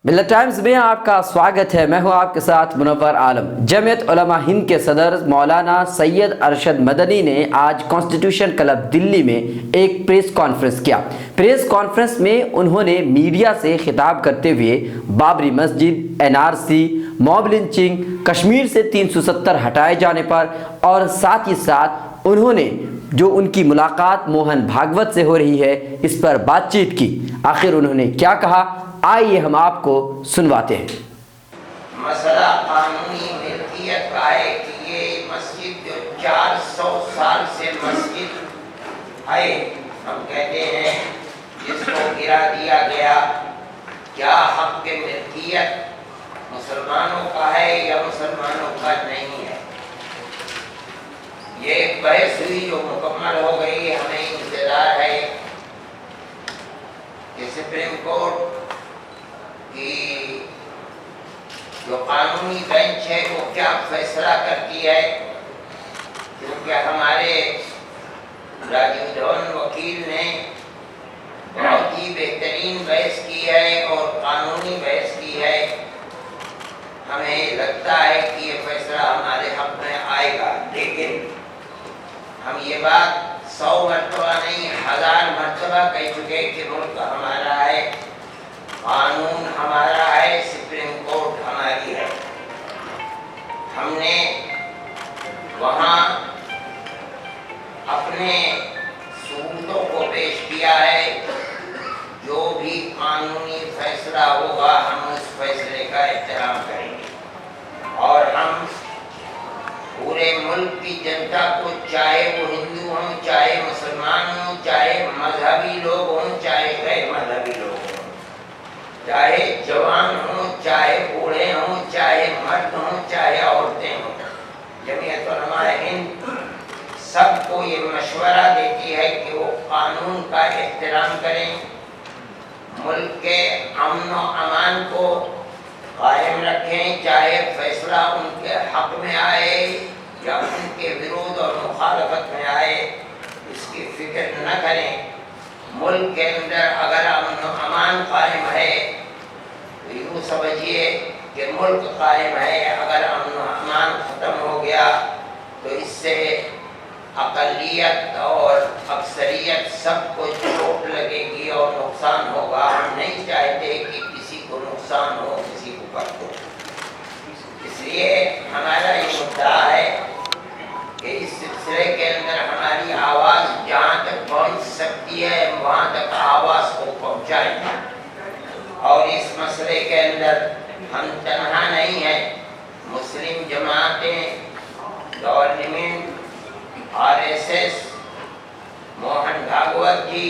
ملت ٹائمز میں آپ کا سواگت ہے۔ میں ہوں آپ کے ساتھ منور عالم۔ جمعیت علماء ہند کے صدر مولانا سید ارشد مدنی نے آج کانسٹیٹیوشن کلب دلی میں ایک پریس کانفرنس کیا۔ پریس کانفرنس میں انہوں نے میڈیا سے خطاب کرتے ہوئے Babri Masjid, N R C, mob lynching, Kashmir سے 370 ہٹائے جانے پر اور ساتھ ہی ساتھ انہوں نے جو ان کی ملاقات موہن بھاگوت سے ہو رہی ہے اس پر بات چیت کی۔ آخر انہوں نے کیا کہا، آئیے ہم آپ کو سنواتے ہیں۔ مسئلہ قانونی ملکیت کا ہے کہ یہ مسجد جو 400 سال سے مسجد ہے، ہم کہتے ہیں جس کو گرا دیا گیا، کیا حق ملکیت مسلمانوں کا ہے یا مسلمانوں کا نہیں ہے؟ یہ ایک بحث ہوئی جو مکمل ہو گئی۔ ہمیں انتظار ہے کہ سپریم کورٹ کی جو قانونی بینچ ہے وہ کیا فیصلہ کرتی ہے، کیونکہ ہمارے راجیو دھون وکیل نے بہت ہی بہترین بحث کی ہے اور قانونی بحث کی ہے۔ ہمیں لگتا ہے کہ یہ فیصلہ ہمارے حق میں آئے گا، لیکن ہم یہ بات 100 مرتبہ نہیں 1000 مرتبہ کہہ چکے کہ ملک ہمارا ہے، قانون ہمارا ہے، سپریم کورٹ ہماری ہے۔ ہم نے وہاں اپنے ثبوتوں کو پیش کیا ہے، جو بھی قانونی فیصلہ ہوگا ہم اس فیصلے کا احترام کریں گے، اور ہم پورے ملک کی جنتا کو، چاہے وہ ہندو ہوں، چاہے مسلمان ہوں، چاہے مذہبی لوگ ہوں، چاہے غیر مذہبی لوگ ہوں، چاہے جوان ہوں، چاہے بوڑھے ہوں، چاہے مرد ہوں، چاہے عورتیں ہوں، جمعیت علماء ہند سب کو یہ مشورہ دیتی ہے کہ وہ قانون کا احترام کریں، ملک کے امن و امان کو قائم رکھیں، چاہے فیصلہ ان کے حق میں آئے یا ان کے ورود اور مخالفت میں آئے، اس کی فکر نہ کریں۔ ملک کے اندر اگر امن و امان قائم ہے تو یوں سمجھیے کہ ملک قائم ہے۔ اگر امن و امان ختم ہو گیا تو اس سے اقلیت اور اکثریت سب کو چوٹ لگے گی اور نقصان ہوگا۔ ہم نہیں چاہتے کہ کسی کو نقصان ہو، کسی کو کٹ ہو۔ اس لیے ہمارا یہ مدعا ہے کہ اس سلسلے کے اندر ہماری آواز جہاں تک پہنچ سکتی ہے وہاں تک آواز کو پہنچائیں، اور اس مسئلے کے اندر ہم تنہا نہیں ہیں۔ مسلم جماعتیں، گورنمنٹ، RSS، موہن بھاگوت جی،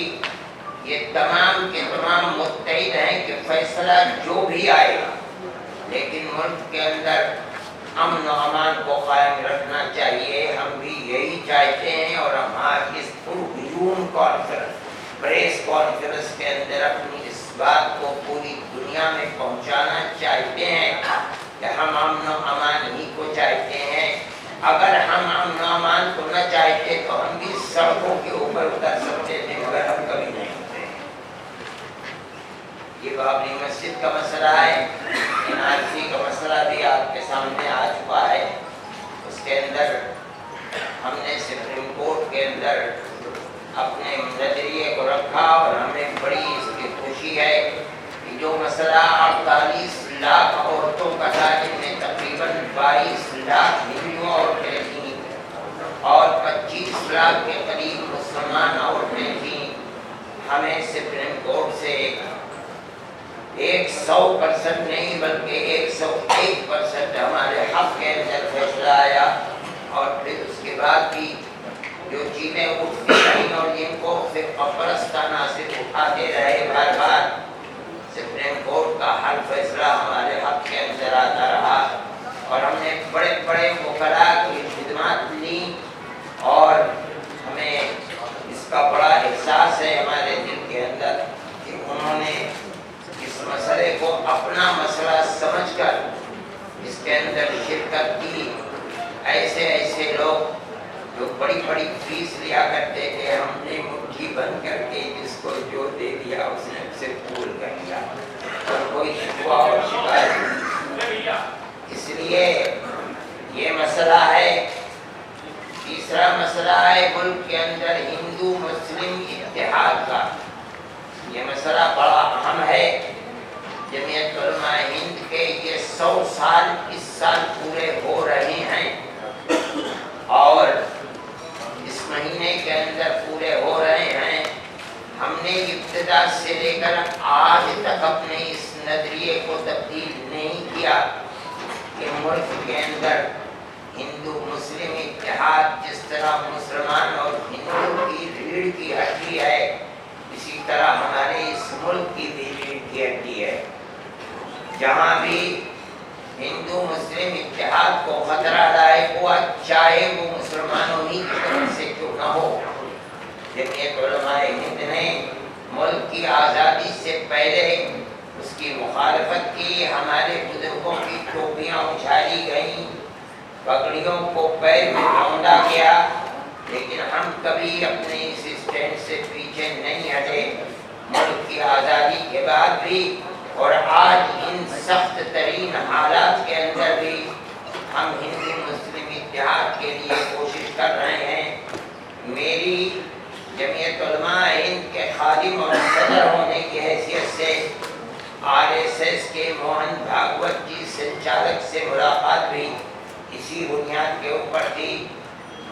یہ تمام کے تمام متحد ہیں کہ فیصلہ جو بھی آئے گا، لیکن ملک کے اندر امن و امان کو قائم رکھنا چاہیے۔ ہم بھی یہی چاہتے ہیں، اور ہم آج اس پرہجوم پریس کانفرنس کے اندر اپنی اس بات کو پوری دنیا میں پہنچانا چاہتے ہیں کہ ہم امن و امان ہی کو چاہتے ہیں۔ اگر ہم امن و امان کو نہ چاہتے تو ہم بھی سڑکوں کے اوپر اتر سکتے تھے، مگر ہم کبھی نہیں اترے۔ یہ بابری مسجد کا مسئلہ ہے، NRC کا مسئلہ بھی آپ کے سامنے آ چکا ہے۔ اس کے اندر ہم نے سپریم کورٹ کے اندر اپنے نظریے کو رکھا، اور ہمیں بڑی اس کی خوشی ہے کہ جو مسئلہ 48 لاکھ عورتوں کا تھا، جن میں تقریباً 22 لاکھ ہندو عورتیں تھیں اور 25 لاکھ کے قریب مسلمان عورتیں تھیں، ہمیں سپریم کورٹ سے 100% نہیں بلکہ 101% ہمارے حق کے اندر فیصلہ آیا۔ اور پھر اس کے بعد بھی جو چیزیں اٹھتی رہیں اور جن کو فرقہ پرستانہ سے اٹھاتے رہے، بار بار سپریم کورٹ کا ہر فیصلہ ہمارے حق کے اندر آتا رہا، اور ہم نے بڑے بڑے وکلاء کی خدمات لی، اور ہمیں اس کا بڑا احساس ہے ہمارے دل کے اندر کہ انہوں نے اس مسئلے کو اپنا مسئلہ سمجھ کر اس کے اندر شرکت کی۔ ایسے ایسے لوگ جو بڑی بڑی فیس لیا کرتے تھے، ہم نے مٹھی بند کر کے جس کو جو دے دیا اس نے اسے قبول کر لیا، اور کوئی شکوہ के अंदर हिंदू मुस्लिम इत्तेहाद का ये मसला बड़ा अहम है। जमीयत उलमा हिंद के ये 100 साल इस साल पूरे हो रहे हैं और इस महीने के अंदर पूरे हो रहे हैं। हमने इब्तिदा से लेकर आज तक अपने इस नजरिए को तब्दील नहीं किया कि मुल्क के अंदर हिंदू मुस्लिम इत्तेहाद जिस तरह मुसलमान और हिंदू की रीढ़ की हड्डी है, इसी तरह हमारे इस मुल्क की भी रीढ़ की हड्डी है। जहाँ भी हिंदू मुस्लिम इत्तेहाद को खतरा लायक हुआ, चाहे वो मुसलमानों ही की तरफ से क्यों न हो, जमीयत उलमा हिंद ने मुल्क की आज़ादी से पहले उसकी मुखालफत की। हमारे बुजुर्गों की टोपियाँ उछाली गईं, पगड़ियों को पैर में रौंदा गया, लेकिन हम कभी अपने इस स्टैंड से पीछे नहीं हटे। मुल्क की आज़ादी के बाद भी और आज इन सख्त तरीन हालात के अंदर भी हम हिंदू मुस्लिम इत्तेहाद के लिए कोशिश कर रहे हैं। मेरी जमीयत उलमा हिंद के खादिम और सदर होने की हैसियत से RSS के मोहन भागवत जी संचालक से मुलाकात भी इसी बुनियाद के ऊपर थी।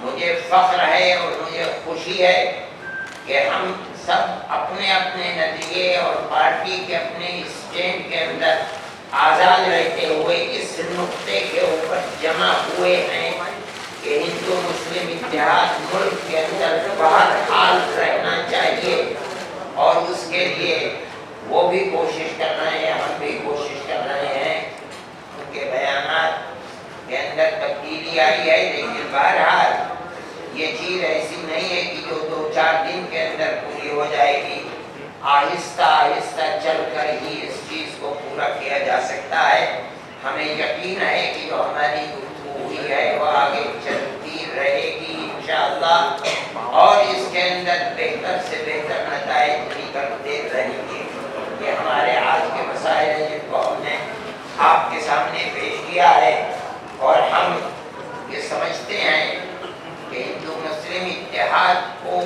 मुझे फख्र है और मुझे खुशी है कि हम सब अपने अपने नजरिए और पार्टी के अपने स्टैंड के अंदर आज़ाद रहते हुए इस नुक्ते के ऊपर जमा हुए हैं कि हिंदू मुस्लिम इत्तेहाद मुल्क के अंदर बहरहाल रहना चाहिए और उसके लिए वो भी कोशिश कर रहे हैं, हम भी कोशिश कर रहे हैं। उनके बयानात के अंदर तब्दीली आई है, लेकिन बहरहाल ये चीज़ ऐसी नहीं है कि जो 2-4 दिन के अंदर पूरी हो जाएगी। आहिस्ता आहिस्ता चलकर ही इस चीज़ को पूरा किया जा सकता है। हमें यकीन है कि जो हमारी गुफ्तगू हुई है वो आगे चलती रहेगी इंशाअल्लाह और इसके अंदर बेहतर से बेहतर नताइज निकलते रहेंगे। ये हमारे आज के मसाइल हैं जिनको हमने आपके सामने पेश किया है और हम ये समझते हैं कि हिंदू मुस्लिम इत्तेहाद को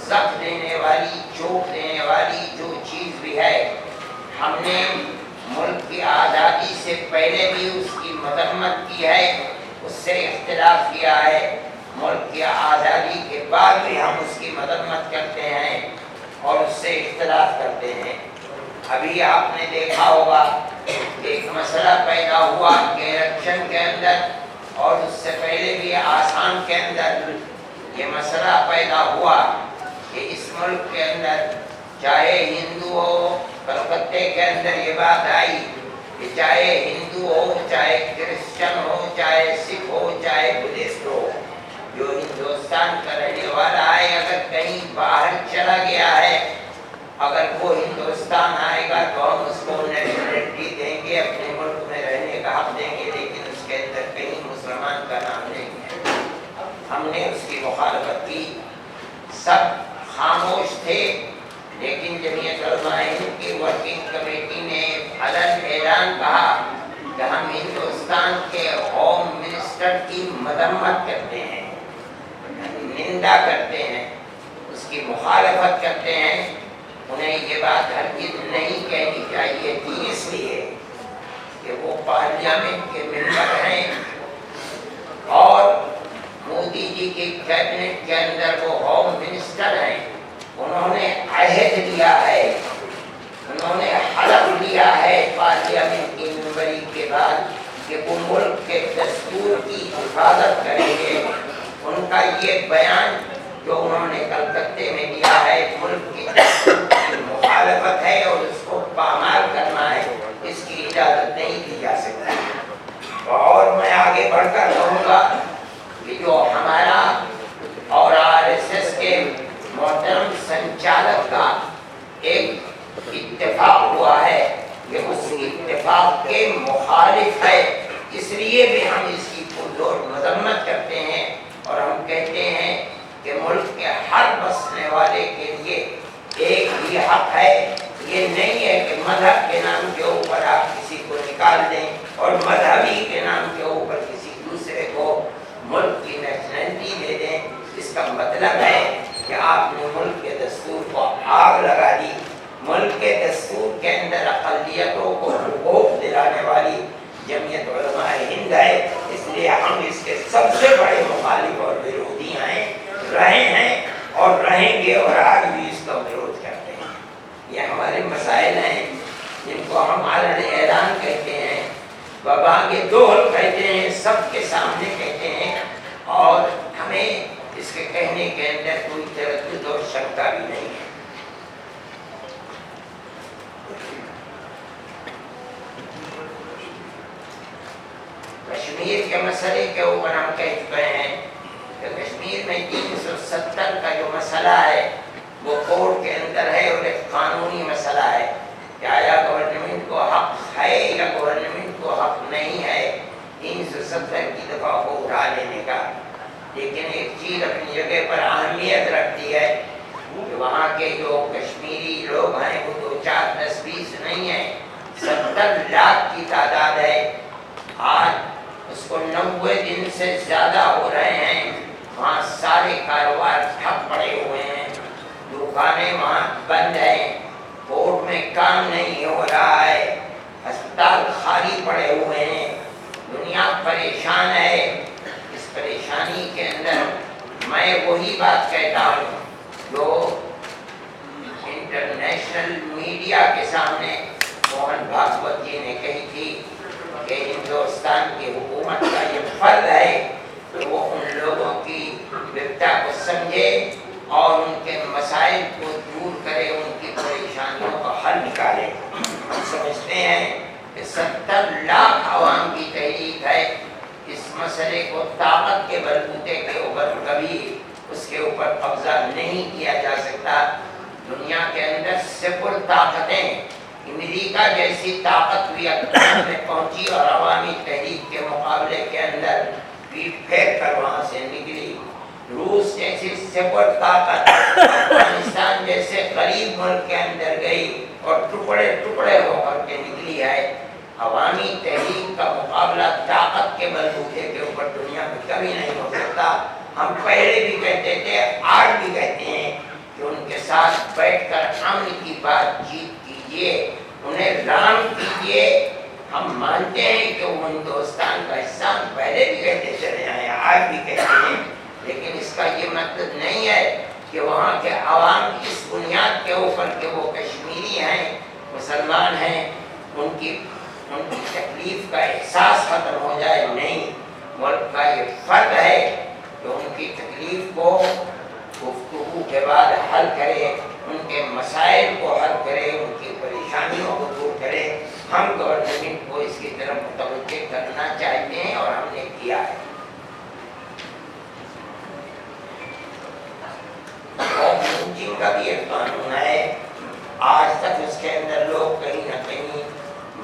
ज़ख्म देने वाली, चोट देने वाली जो चीज़ भी है, हमने मुल्क की आज़ादी से पहले भी उसकी मजम्मत की है, उससे इख्तिलाफ किया है। मुल्क की आज़ादी के बाद भी हम उसकी मजम्मत करते हैं और उससे इख्तिलाफ करते हैं। अभी आपने देखा होगा एक मसला पैदा हुआ इलेक्शन के अंदर और उससे पहले भी आसाम के अंदर ये मसला पैदा हुआ कि इस मुल्क के अंदर चाहे हिंदू हो, कलकत्ते के अंदर ये बात आई कि चाहे हिंदू हो, चाहे क्रिश्चियन हो, चाहे सिख हो, चाहे बुद्धिस्ट हो, जो हिंदुस्तान का रहने वाला है, अगर कहीं बाहर चला गया है, अगर वो हिंदुस्तान आएगा तो हम उसको नेशनलिटी देंगे, अपने मुल्क में रहने का हक देंगे, लेकिन उसके अंदर कहीं मुसलमान का नाम नहीं है। हमने उसकी मुखालफत की, सब खामोश थे, लेकिन जमीयत उलमा हिंद की वर्किंग कमेटी ने अलग ऐलान कहा कि हम हिंदुस्तान के होम मिनिस्टर की मजम्मत करते हैं, निंदा करते हैं, उसकी मुखालफत करते हैं। उन्हें ये बात हरगिज़ नहीं कहनी चाहिए थी, इसलिए कि वो पार्लियामेंट के मेंबर हैं और मोदी जी की कैबिनेट के अंदर वो होम मिनिस्टर हैं। उन्होंने अहद लिया है, उन्होंने हलफ लिया है पार्लियामेंट की मेंबरी के बाद कि वो मुल्क के दस्तूर की हिफाजत करेंगे। उनका ये बयान जो उन्होंने कलकत्ते में दिया है, मुल्क की मुखालफत है और उसको पामाल करना है, इसकी इजाज़त नहीं दी जा सकती। और मैं आगे बढ़कर कहूँगा कि जो हमारा और RSS के मोहतरम संचालक का एक इत्तेफाक हुआ है, ये उस इत्तेफाक के मुखालिफ है, इसलिए भी हम इसकी पुरजोर मजम्मत करते हैं और हम कहते हैं कि मुल्क के हर बसने वाले के लिए एक ही हक है। ये नहीं है कि मजहब के नाम के ऊपर आप किसी को निकाल दें और मजहबी के नाम के ऊपर किसी दूसरे को मुल्क की नेशनलिटी दे दें। इस اس کا مطلب ہے کہ آپ نے ملک کے دستور کو آگ لگا دی. ملک کے دستور کے اندر اقلیتوں کو حقوق دلانے والی جمعیت علماء ہند ہے. اس لیے ہم اس کے سب سے بڑے مخالف اور ورودھی ہیں، رہے ہیں اور رہیں گے، اور آج بھی اس کا وروध کرتے ہیں. یہ ہمارے مسائل ہیں جن کو ہم عالمی اعلان کہتے ہیں، وبا کے دوہل کہتے ہیں، سب کے سامنے کہتے ہیں، اور ہمیں اس کے کہنے کے اندر کوئی تردد اور شنکا بھی نہیں ہے. کشمیر کے مسئلے کے اوپر ہم کہہ چکے ہیں کہ کشمیر میں 370 کا جو مسئلہ ہے وہ کورٹ کے اندر ہے اور ایک قانونی مسئلہ ہے کہ آیا گورنمنٹ کو حق ہے یا گورنمنٹ کو حق نہیں ہے 370 کی دفعہ کو اٹھا لینے کا. لیکن ایک چیز اپنی جگہ پر اہمیت رکھتی ہے کہ وہاں کے جو کشمیری لوگ ہیں وہ 2 4 10 20 نہیں ہیں، 70 لاکھ کی تعداد ہے. آج اس کو 90 دن سے زیادہ ہو رہے ہیں. وہاں سارے کاروبار ٹھپ پڑے ہوئے ہیں، دکانیں وہاں بند ہیں، کورٹ میں کام نہیں ہو رہا ہے، ہسپتال خالی پڑے ہوئے ہیں، دنیا پریشان ہے. اس پریشانی کے اندر میں وہی بات کہتا ہوں جو انٹرنیشنل میڈیا کے سامنے موہن بھاگوت جی نے کہی تھی کہ ہندوستان کی حکومت کا یہ فرض ہے کہ وہ ان لوگوں کی وپتا کو سمجھے اور ان کے مسائل کو دور کرے، ان کی پریشانیوں کا حل نکالے. ہم سمجھتے ہیں کہ 70 لاکھ عوام کی تحریک ہے. اس مسئلے کو طاقت کے بلبوتے کے اوپر کبھی اس کے اوپر قبضہ نہیں کیا جا سکتا. دنیا کے اندر سپر طاقتیں، امریکہ جیسی طاقت بھی اقتدار میں پہنچی اور عوامی تحریک کے مقابلے کے اندر پیٹ پھیر کر وہاں سے نکلی. روس جیسی سپر طاقت افغانستان جیسے غریب ملک کے اندر گئی اور ٹکڑے ٹکڑے ہو کر کے نکلی ہے. عوامی تحریک کا مقابلہ طاقت کے بلبوتے کے اوپر دنیا میں کبھی نہیں ہو سکتا. ہم پہلے بھی کہتے تھے، آج بھی کہتے ہیں کہ ان کے ساتھ بیٹھ کر امن کی بات چیت کیجیے، انہیں رام کیجیے. ہم مانتے ہیں کہ وہ ہندوستان کا حصہ، ہم پہلے بھی کہتے چلے آئے، آج بھی کہتے ہیں. لیکن اس کا یہ مطلب نہیں ہے کہ وہاں کے عوام اس بنیاد کے اوپر کہ وہ کشمیری ہیں، مسلمان ہیں، ان کی تکلیف کا احساس ختم ہو جائے. نہیں، ملک کا یہ فرض ہے کہ ان کی تکلیف کو گفتگو کے بعد حل کرے، ان کے مسائل کو حل کرے، ان کی پریشانیوں کو دور کرے. ہم گورنمنٹ کو اس کی طرف متوجہ کرنا چاہتے ہیں اور ہم نے کیا ہے. لنچنگ کا بھی ایک قانون ہے، آج تک اس کے اندر لوگ کہیں نہ کہیں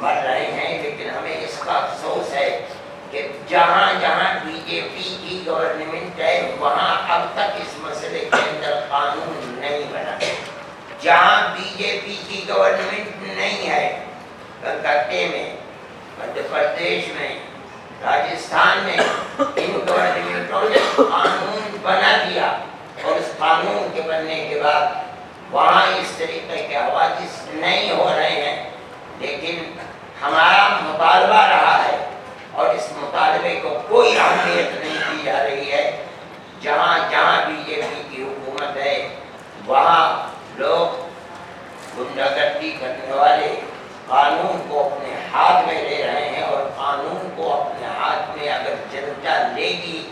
مر رہے ہیں، لیکن ہمیں اس کا افسوس ہے کہ جہاں جہاں بی جے پی کی گورنمنٹ ہے وہاں اب تک اس مسئلے کے اندر قانون نہیں بنا. جہاں بی جے پی کی گورنمنٹ نہیں ہے، کلکتے میں، مدھیہ پردیش میں، راجستھان میں، ان گورنمنٹوں نے قانون بنا دیا اور اس قانون کے بننے کے بعد وہاں اس طریقے کے حوادث نہیں ہو رہے ہیں. لیکن ہمارا مطالبہ رہا ہے اور اس مطالبے کو کوئی اہمیت نہیں دی جا رہی ہے. جہاں جہاں بی جے پی کی حکومت ہے وہاں لوگ غنڈہ گردی کرنے والے قانون کو اپنے ہاتھ میں لے رہے ہیں، اور قانون کو اپنے ہاتھ میں اگر جنتا لے گی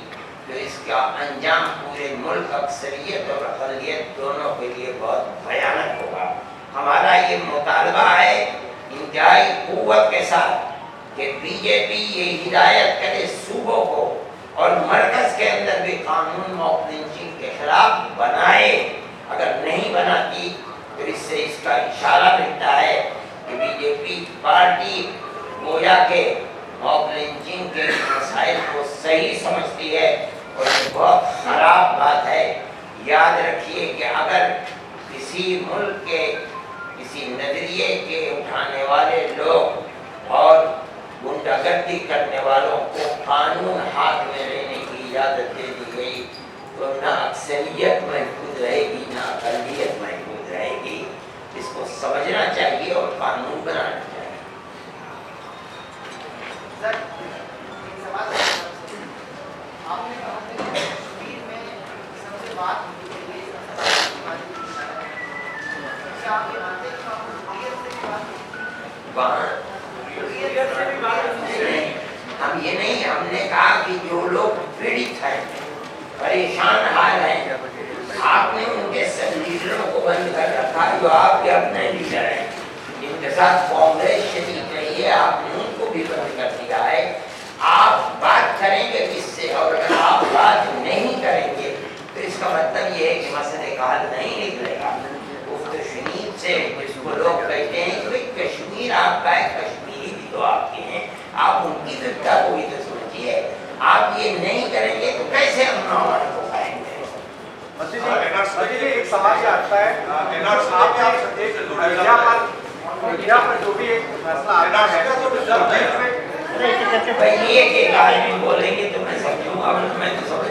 تو اس کا انجام پورے ملک، اکثریت اور اقلیت دونوں کے لیے بہت بھیانک ہوگا. ہمارا یہ مطالبہ ہے انتہائی قوت کے ساتھ کہ بی جے پی یہ ہدایت کرے صوبوں کو اور مرکز کے اندر بھی قانون موت لنچنگ کے خلاف بنائے. اگر نہیں بناتی تو اس سے اس کا اشارہ ملتا ہے کہ بی جے پی پارٹی گویا کہ موت لنچنگ کے مسائل کو صحیح سمجھتی ہے، اور یہ بہت خراب بات ہے. یاد رکھیے کہ اگر کسی ملک کے کسی نظریے کے اٹھانے والے لوگ اور غنڈہ گردی کرنے والوں کو قانون ہاتھ میں لینے کی اجازت دے دی گئی तो ना अक्सरियत महफूज रहेगी ना अकलियत महफूज रहेगी। इसको समझना चाहिए और कानून बनाना चाहिए। हम ये नहीं, हमने कहा कि जो लोग पीड़ित हैं, परेशान हाल हैं, आपने उनके सब लीडरों को बंद कर रखा जो आपके अपने लीडर हैं, जिनके साथ कांग्रेस शरीक रही है, आपने उनको भी बंद कर दिया है। आप बात करेंगे किससे? और अगर आप बात नहीं करेंगे तो इसका मतलब ये है कि मसले का हल नहीं निकलेगा। कश्मीर से जिसको लोग कहते हैं कि कश्मीर आपका है, कश्मीरी भी तो आपके हैं, आप उनकी विविधता को भी तो समझिए। आप ये नहीं करेंगे तो कैसे हम हमारे को पाएंगे? एक सवाल ये आता है, अयोध्या पर जो भी एक फैसला आता है, एक आदमी बोलेंगे तो मैं समझूंगा, मैं तो समझ।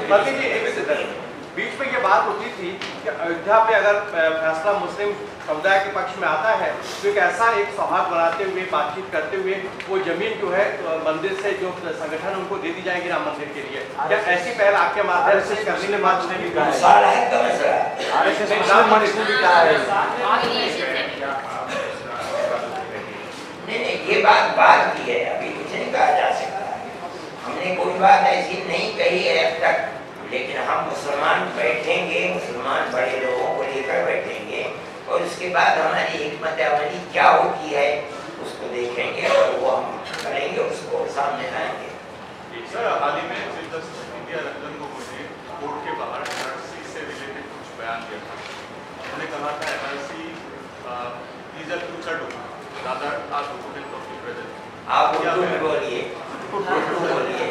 बीच में ये बात होती थी कि अयोध्या पे अगर फैसला मुस्लिम समुदाय के पक्ष में आता है तो एक ऐसा एक सौहार्द बनाते हुए, बातचीत करते हुए वो जमीन जो है मंदिर से जो संगठन उनको दे दी जाएगी राम मंदिर के लिए। क्या ऐसी पहल आपके माध्यम से करने के बाद उसने भी कहा नहीं, ये बात की है, अभी कुछ नहीं कहा जा सकता। हमने कोई बात ऐसी नहीं कही है अब तक, लेकिन हम मुसलमान बैठेंगे, मुसलमान बड़े लोगों को लेकर बैठेंगे और उसके बाद हमारी हिकमत अमली क्या होती है उसको देखेंगे और वो हम करेंगे, उसको सामने लाएंगे। सर, हाल ही में chief justice India Ranjan Gogoi ने कोर्ट के बाहर एनआरसी से रिलेटेड कुछ बयान दिया था। उन्होंने कहा था NRC is a future document rather or document of the present. आप उर्दू में बोलिए, उर्दू बोलिए।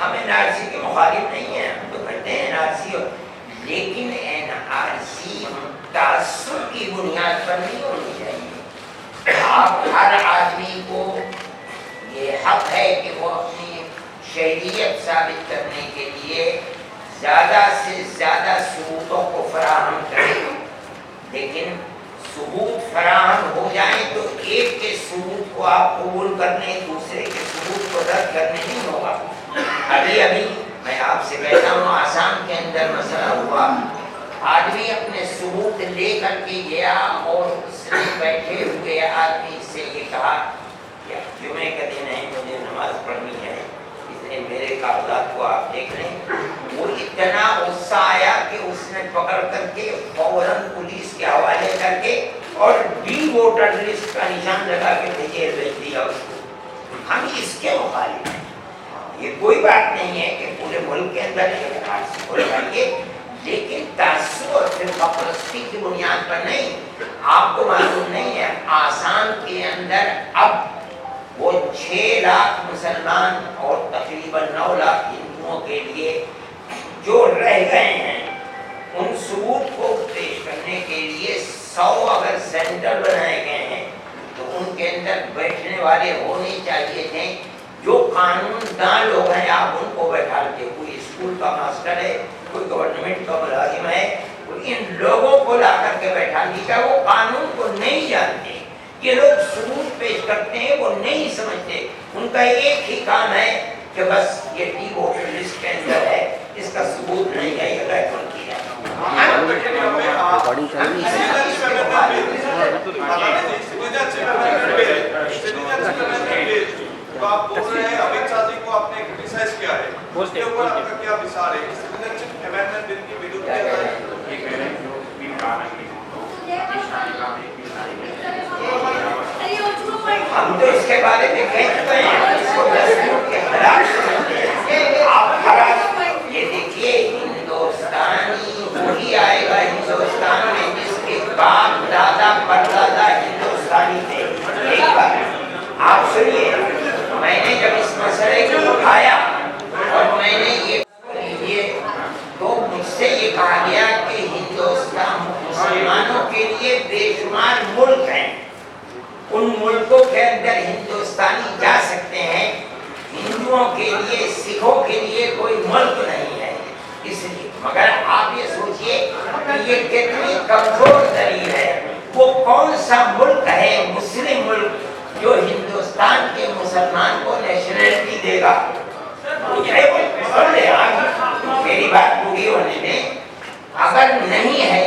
हम एनआरसी के मुखालिफ नहीं है, हम तो कहते हैं एनआरसी, लेकिन एनआरसी तासुब की बुनियाद पर नहीं होनी चाहिए। आप हर आदमी को ये हक है कि वो अपनी शहरियत साबित करने के लिए ज़्यादा से ज़्यादा सबूतों को फराहम करे, लेकिन सबूत फराहम हो जाए तो एक के सबूत को आप कबूल करने, दूसरे के सबूत को रद्द करने नहीं होगा। अभी मैं आपसे कहता हूँ, आसाम के अंदर मसला हुआ, आदमी अपने सबूत लेकर के गया और उसने बैठे हुए आदमी से ये कहा कि जुमे का दिन है, मुझे नमाज पढ़नी है, इसलिए मेरे कागजात को आप देख लें। वो इतना गुस्सा आया कि उसने पकड़ करके फौरन पुलिस के हवाले करके और डी वोटर लिस्ट का निशान लगा के जेल भेज दिया उसको। हम इसके मुखालिफ हैं। ये कोई बात नहीं है कि पूरे मुल्क के अंदर एनआरसी को लगाइए, लेकिन तासुब और फिरकापरस्ती की बुनियाद पर नहीं। आपको मालूम नहीं है, आसाम के अंदर अब वो 6 लाख मुसलमान और तकरीबन 9 लाख हिंदुओं के लिए जो रह गए हैं, उन सबूत को पेश करने के लिए 100 अगर सेंटर बनाए गए हैं तो उनके अंदर बैठने वाले होने चाहिए थे जो कानूनदान लोग हैं। आप उनको बैठा दे, कोई स्कूल का मास्टर है, कोई गवर्नमेंट का मुलाजिम है, इन लोगों को ला करके बैठा दीजिए। वो कानून को नहीं जानते, ये लोग सबूत पेश करते हैं, वो नहीं समझते। उनका एक ही काम है कि बस ये डी वोटर लिस्ट के अंदर है, इसका सबूत नहीं है, ये रेकॉर्ड किया। तो आप बोल रहे हैं अमित शाह जी को आपने क्रिटिसाइज किया है, उसके ऊपर आपका क्या विचार है? सिटीजनशिप अमेंडमेंट बिल की विरुद्ध क्या है? ये कह रहे हैं जो बिल आ रही है, हम तो इसके बारे में कह चुके हैं, इसको 10 मिनट के खिलाफ आप खड़ा ये देखिए, हिंदुस्तानी वही आएगा हिंदुस्तान में जिसके बाप दादा परदादा हिंदुस्तानी थे। एक बार आप सुनिए, मैंने जब इस मसले को उठाया और मैंने ये लीजिए तो मुझसे ये कहा गया कि हिंदुस्तान मुसलमानों के लिए बेशुमार मुल्क हैं, उन मुल्कों के अंदर मगर आप ये सोचिए कि ये कितनी कमजोर दलील है। वो कौन सा मुल्क है मुस्लिम मुल्क जो हिंदुस्तान के मुसलमान को नेशनलिटी देगा? मेरी बात पूरी होने दें। अगर नहीं है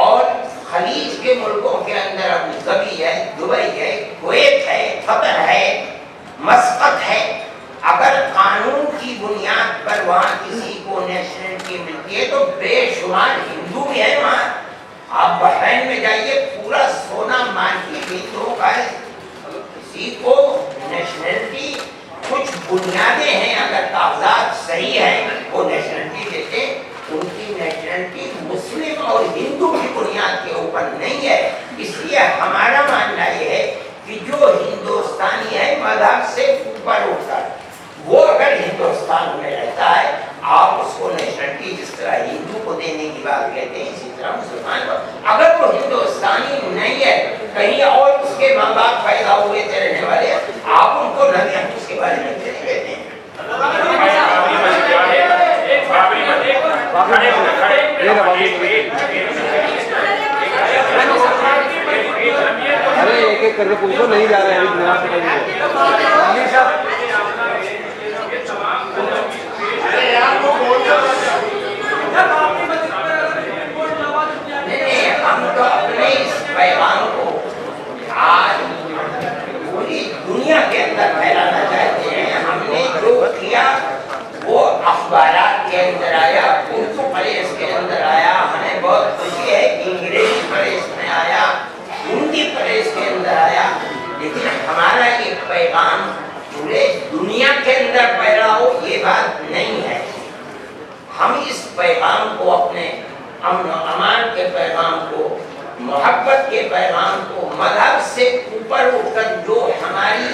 और खलीज के मुल्कों के अंदर अबू धाबी है, दुबई है, कुवैत है, कतर है, मस्कत है, अगर कानून की बुनियाद पर वहाँ किसी को नेशनलिटी मिलती है तो बेशुमार हिंदू भी है वहाँ। आप बहरीन में जाइए, पूरा सोना मार्केट हिंदुओं का है। किसी को नेशनलिटी, कुछ बुनियादें हैं, अगर कागजात सही है वो नेशनलिटी देते। उनकी नेशनलिटी मुस्लिम और हिंदू की बुनियाद के ऊपर नहीं है। इसलिए हमारा मानना यह है कि जो हिंदुस्तानी है मजहब से ऊपर उठकर, वो अगर हिंदुस्तान में रहता है, आप उसको नेशनलिटी जिस तरह हिंदू को देने की बात कहते हैं, इसी तरह मुसलमान को, अगर वो हिंदुस्तानी नहीं है, कहीं और उसके माँ बाप पैदा हुए थे रहने वाले, आप उनको न दें, उसके बारे में कहते हैं। अरे एक एक करके पूछो, नहीं जा रहे हैं हम तो अपने इस पैगाम को आज पूरी दुनिया के अंदर फैलाना चाहते हैं। हमने जो किया वो अखबारात के अंदर आया, उर्दू प्रेस के अंदर आया, हमें बहुत खुशी है कि अंग्रेजी प्रेस में आया, हिंदी प्रेस के अंदर आया, लेकिन हमारा ये पैगाम पूरे दुनिया के अंदर फैला हो ये बात नहीं है। हम इस पैगाम को, अपने अमन अमान के पैगाम को, मोहब्बत के पैगाम को, मजहब से ऊपर उठकर जो हमारी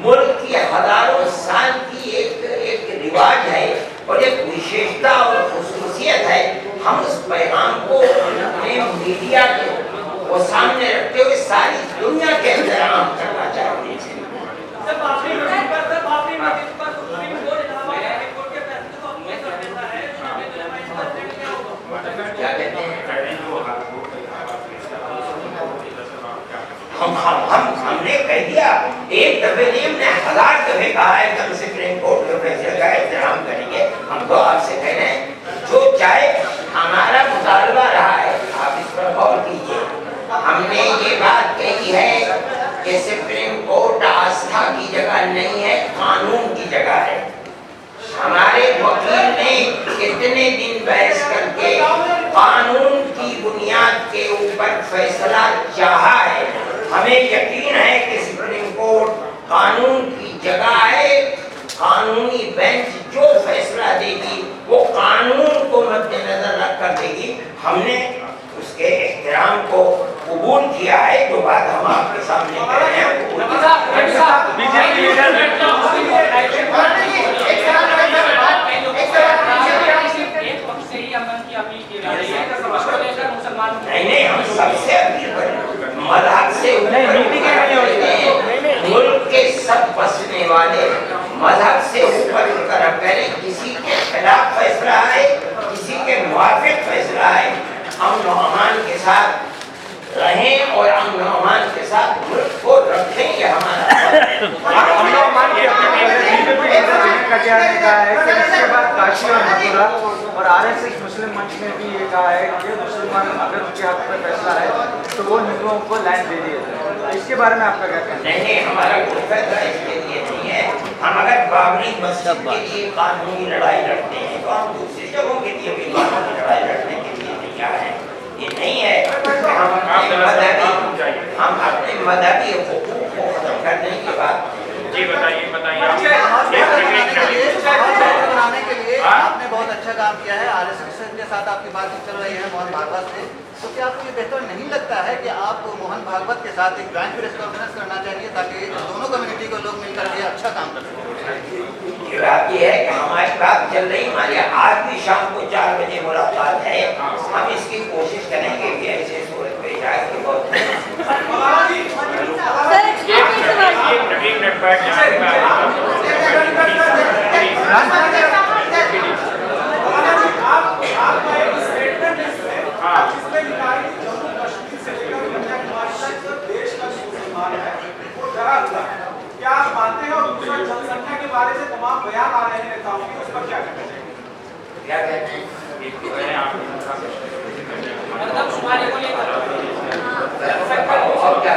मुल्क की हजारों साल की एक रिवाज है और एक विशेषता और खुसूसियत है, हम उस पैगाम को अपने मीडिया को सामने रखते हुए सारी दुनिया के अंदर आम करना चाहते हैं। क्या कहते हैं? हमने कह दिया, एक दफे नहीं, हमने 1000 दफे कहा है कि हम सुप्रीम कोर्ट के फैसले का एहतराम करेंगे। हम तो आपसे कह रहे हैं जो चाहे, हमारा मुतालबा रहा है, आप इस पर गौर कीजिए। हमने ये बात कही है कि सुप्रीम कोर्ट आस्था की जगह नहीं है, कानून की जगह है। हमारे वकील ने कितने दिन बहस करके कानून की बुनियाद के ऊपर फैसला चाहा है। हमें यकीन है कि सुप्रीम कोर्ट कानून की जगह है। कानूनी बेंच जो फैसला देगी वो कानून को मद्देनजर रखकर देगी। हमने उसके एहतराम को कबूल किया है। जो बात हम आपके सामने कह रहे हैं, नहीं, हम सबसे अपील करें, मजहब से मुल्क के सब बसने वाले मजहब से ऊपर उठकर करें। किसी के खिलाफ फैसला है, किसी के मुवाफिक फैसला है, अमन और अमान के साथ रहें और अमन और अमान के साथ मुल्क को रखें। ये हमारा अमन और अमान का क्या कहा है कि इसके बाद काशी और मथुरा और आरएसएस मुस्लिम मंच ने भी ये कहा है कि मुसलमान अगर उनके हक पर फैसला है तो वो हिंदुओं को लैंड दे दिया जाए। इसके बारे में आपका क्या कहना है? नहीं, हमारा कोई फैसला इसके लिए नहीं है। हम अगर बाबरी मस्जिद के लिए कानूनी लड़ाई लड़ते हैं तो हम दूसरी जगहों के लिए भी कानूनी लड़ाई लड़ने के लिए तैयार हैं। ये नहीं है हम अपने मजहबी हुकूक को खत्म करने की बात। जी बताइए बनाने के लिए आपने बहुत अच्छा काम किया है। आरएसएस के साथ आपकी बातचीत चल रही है मोहन भागवत से, तो क्या आपको ये बेहतर नहीं लगता है कि आप मोहन भागवत के साथ एक ज्वाइंट प्रेस कॉन्फ्रेंस करना चाहिए ताकि दोनों कम्युनिटी को लोग मिलकर के अच्छा काम कर सकें? ये बात ये है कि हमारी बात चल रही, हमारी आज भी शाम को 4 बजे मुलाकात है। हम इसकी कोशिश करेंगे कि ऐसे सूरत पे जाए कि बहुत बयान आ रहे हैं नेताओं के, उस पर क्या कहना चाहिए? क्या कहते हैं? और क्या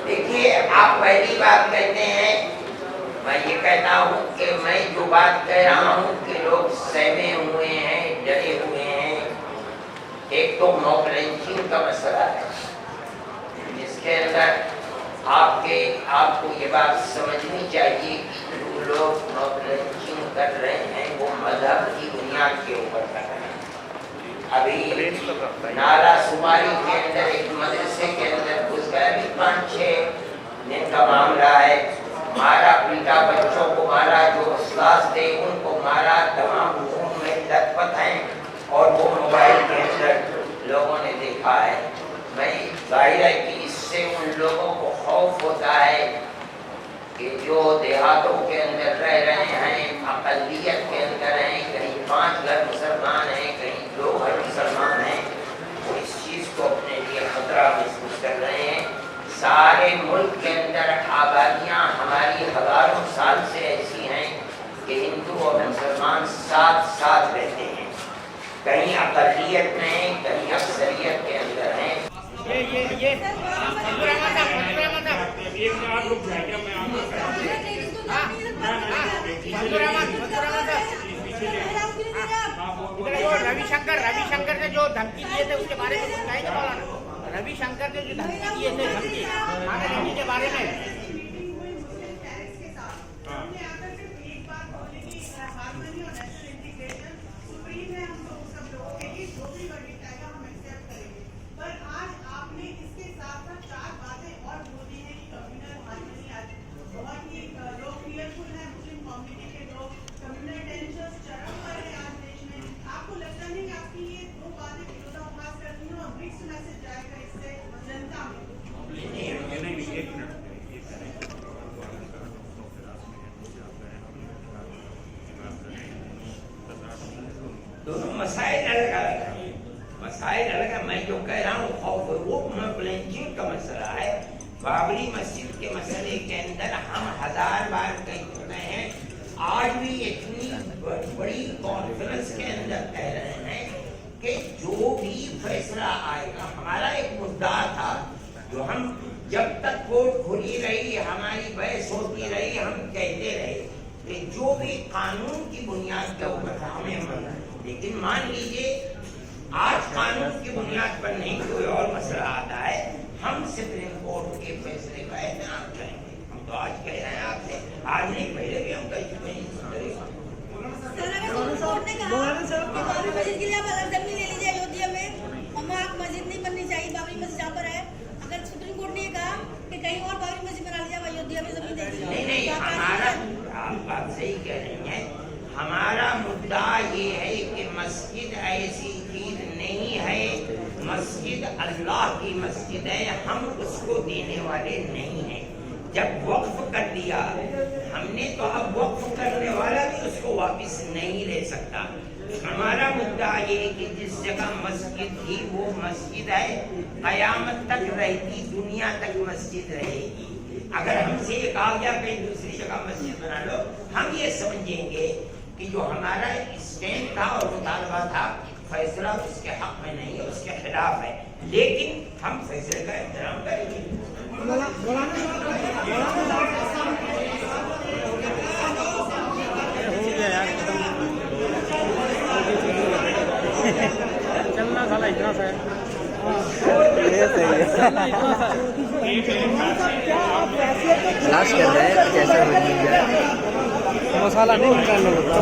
देखिए, आप पहली बात कहते हैं, मैं ये कहता हूँ कि मैं जो बात कह रहा हूँ कि लोग सहमे हुए हैं, डरे हुए हैं। एक तो मॉब लिंचिंग का मसला है, जिसके अंदर आपको ये बात समझनी चाहिए कि जो लोग मॉब लिंचिंग कर रहे हैं वो मजहब की बुनियाद के ऊपर कर रहे हैं। अभी नाला सुमारी के अंदर एक मदरसे के अंदर घुस गया, अभी 5-6 दिन का मामला है, मारा पीटा, बच्चों को मारा, जो क्लास थे उनको मारा, तमाम घूम में लथपथ हैं और वो मोबाइल के अंदर लोगों ने देखा है। मैं जाहिर है कि इससे उन लोगों को खौफ होता है कि जो देहातों के अंदर रह रहे हैं, अक़लियत के अंदर हैं, कहीं 5 घर मुसलमान हैं, कहीं 2 घर मुसलमान हैं, वो इस चीज़ को अपने लिए खतरा महसूस कर रहे हैं। सारे मुल्क के अंदर आबादियाँ हमारी हज़ारों साल से ऐसी हैं कि हिंदू और मुसलमान साथ साथ रहते हैं, कहीं अक़लियत में, कहीं अक्सरियत के अंदर हैं। रविशंकर ने जो धमकी दिए थे उसके बारे में बताएंगे मौलाना? रविशंकर ने जो धमकी दिए थे, धमकी खाना देने के बारे में, दोनों मसाइल अलग है। मैं जो कह रहा हूँ खौफ वो ब्लेंचिंग का मसला है। बाबरी मस्जिद के मसले के अंदर हम 1000 बार कह चुके हैं, आज भी इतनी बड़ी कॉन्फ्रेंस के अंदर कह रहे हैं कि जो भी फैसला आएगा, हमारा एक मुद्दा था जो हम जब तक कोर्ट खुली रही, हमारी बहस होती रही, हम कहते रहे कि जो भी कानून की बुनियाद के ऊपर हमें मानना है। लेकिन मान लीजिए आज कानून की बुनियाद पर नहीं कोई और मसला आता है, हम सुप्रीम कोर्ट के फैसले का एहतराम करेंगे। हम तो आज कह रहे हैं आपसे, आज नहीं पहले भी हम कह चुके हैं। अयोध्या में मस्जिद नहीं बननी चाहिए, बाबरी मस्जिद जहाँ पर है, अगर सुप्रीम कोर्ट ने कहा कि कहीं और बाबरी मस्जिद बना लीजिए, अयोध्या में जमीन दे दीजिए। नहीं, हमारा, आप बात सही कह रही हैं, हमारा मुद्दा ये है कि मस्जिद ऐसी चीज नहीं है, मस्जिद अल्लाह की मस्जिद है, हम उसको देने वाले नहीं हैं। जब वक्फ कर दिया हमने, तो अब वक्फ करने वाला भी उसको वापस नहीं ले सकता। हमारा मुद्दा ये है कि जिस जगह मस्जिद थी वो मस्जिद है, कयामत तक रहती, दुनिया तक मस्जिद रहेगी। अगर हमसे ये कहा गया कहीं दूसरी जगह मस्जिद बना लो, हम ये समझेंगे कि जो हमारा स्टैंड था और मुतालबा था, फैसला उसके हक में नहीं है, उसके खिलाफ है, लेकिन हम फैसले का एहतराम करेंगे। चलना साला इतना सा लास्ट कर रहे हैं कैसे मसाला नहीं निकालना होता।